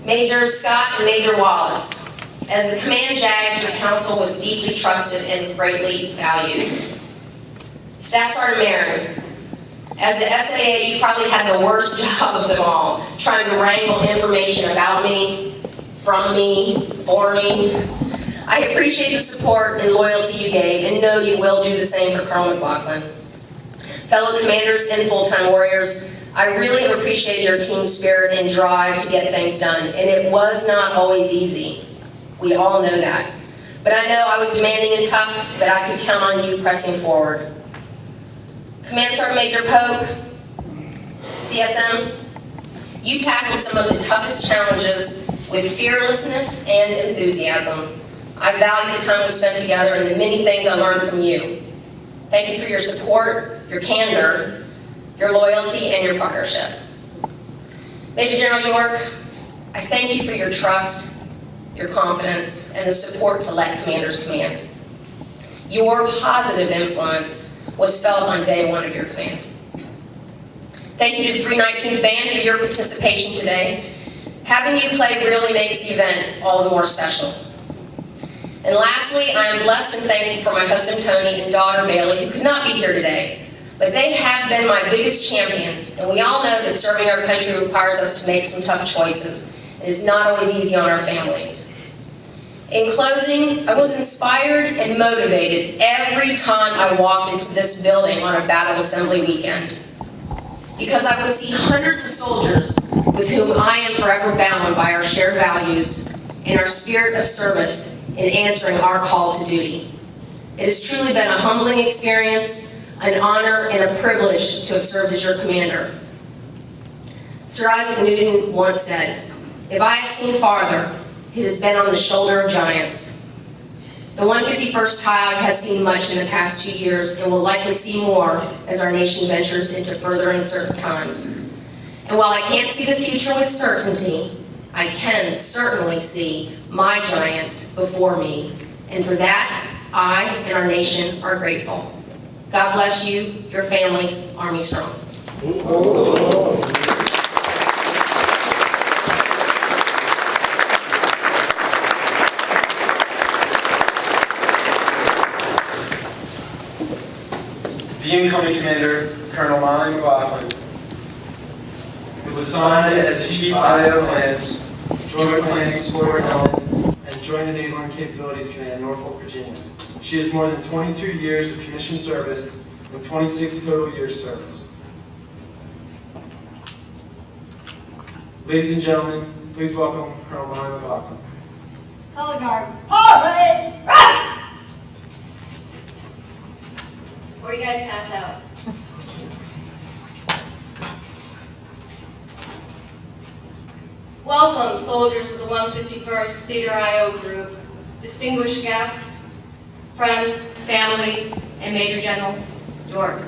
Major Scott and Major Wallace, as the command JAGs, your counsel was deeply trusted and greatly valued. Staff Sergeant Marin, as the SAA, you probably had the worst job of them all, trying to wrangle information about me, from me, for me. I appreciate the support and loyalty you gave, and know you will do the same for Colonel McLaughlin. Fellow commanders and full-time warriors, I really have appreciated your team spirit and drive to get things done, and it was not always easy. We all know that. But I know I was demanding and tough, but I could count on you pressing forward. Command Sergeant Major Pope, CSM, you tackled some of the toughest challenges with fearlessness and enthusiasm. I value the time we spent together and the many things I learned from you. Thank you for your support, your candor, your loyalty, and your partnership. Major General York, I thank you for your trust, your confidence, and the support to let commanders command. Your positive influence was felt on day one of your command. Thank you to the 319th Band for your participation today. Having you play really makes the event all the more special. And lastly, I am blessed and thankful for my husband Tony and daughter Bailey, who could not be here today. But they have been my biggest champions, and we all know that serving our country requires us to make some tough choices. It is not always easy on our families. In closing, I was inspired and motivated every time I walked into this building on a battle assembly weekend, because I would see hundreds of soldiers with whom I am forever bound by our shared values and our spirit of service in answering our call to duty. It has truly been a humbling experience, an honor and a privilege to have served as your commander. Sir Isaac Newton once said, "If I have seen farther, it has been on the shoulder of giants." The 151st TIOG has seen much in the past 2 years and will likely see more as our nation ventures into further uncertain times. And while I can't see the future with certainty, I can certainly see my giants before me. And for that, I and our nation are grateful. God bless you, your families, Army Strong. The incoming commander, Colonel Molly McLaughlin, was assigned as the Chief IO Plans, Joint Planning Support Element, and Joint Enabling Capabilities Command, Norfolk, Virginia. She has more than 22 years of commissioned service and 26 total years service. Ladies and gentlemen, please welcome Colonel Molly McLaughlin. Color guard. Parade! Rest! Before you guys pass out. Welcome, soldiers of the 151st Theater IO Group, distinguished guests, friends, family, and Major General York.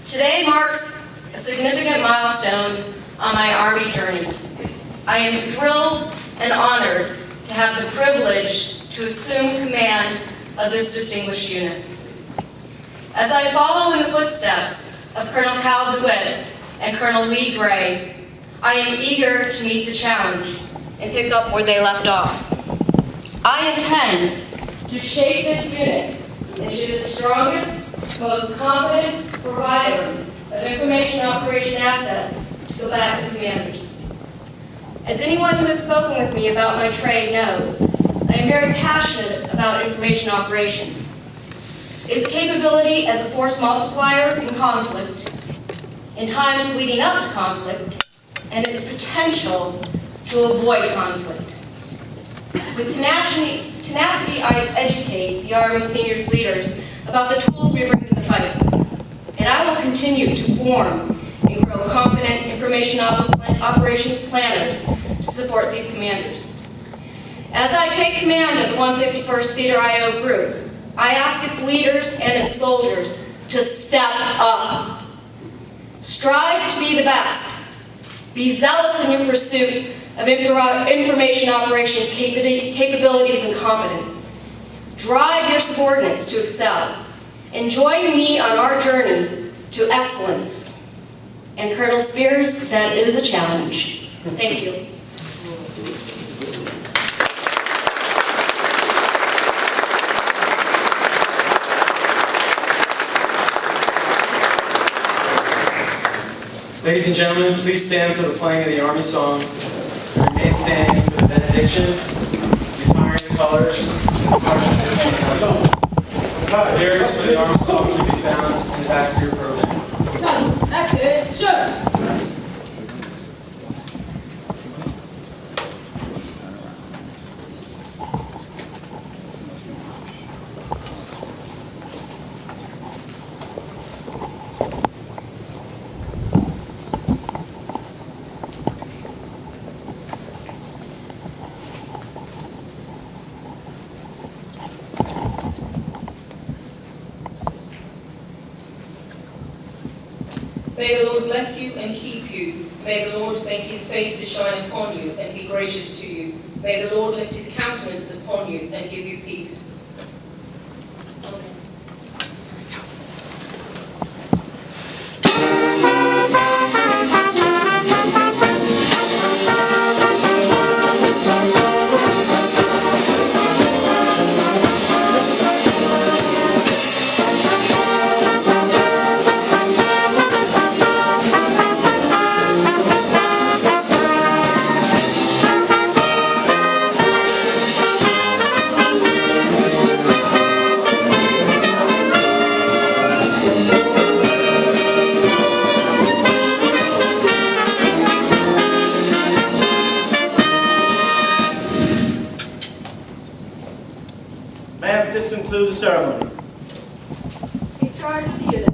Today marks a significant milestone on my Army journey. I am thrilled and honored to have the privilege to assume command of this distinguished unit. As I follow in the footsteps of Colonel Cal DeWitt and Colonel Lee Gray, I am eager to meet the challenge and pick up where they left off. I intend to shape this unit into the strongest, most competent provider of information operation assets to combatant commanders. As anyone who has spoken with me about my trade knows, I am very passionate about information operations. Its capability as a force multiplier in conflict, in times leading up to conflict, and its potential to avoid conflict. With tenacity, I educate the Army seniors leaders about the tools we bring to the fight, and I will continue to form and grow competent information operations planners to support these commanders. As I take command of the 151st Theater IO Group, I ask its leaders and its soldiers to step up. Strive to be the best. Be zealous in your pursuit of information operations capabilities and competence. Drive your subordinates to excel. And join me on our journey to excellence. And Colonel Spears, that is a challenge. Thank you. Ladies and gentlemen, please stand for the playing of the Army song. Remain standing for the benediction, retiring the colors, and departure of the church. The lyrics for the Army song can be found in the back of your program. That's it. Sure. May the Lord bless you and keep you. May the Lord make his face to shine upon you and be gracious to you. May the Lord lift his countenance upon you and give you peace. Ma'am, this concludes the ceremony. Take charge of the unit.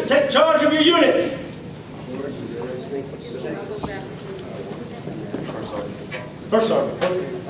take charge of your units. First Sergeant.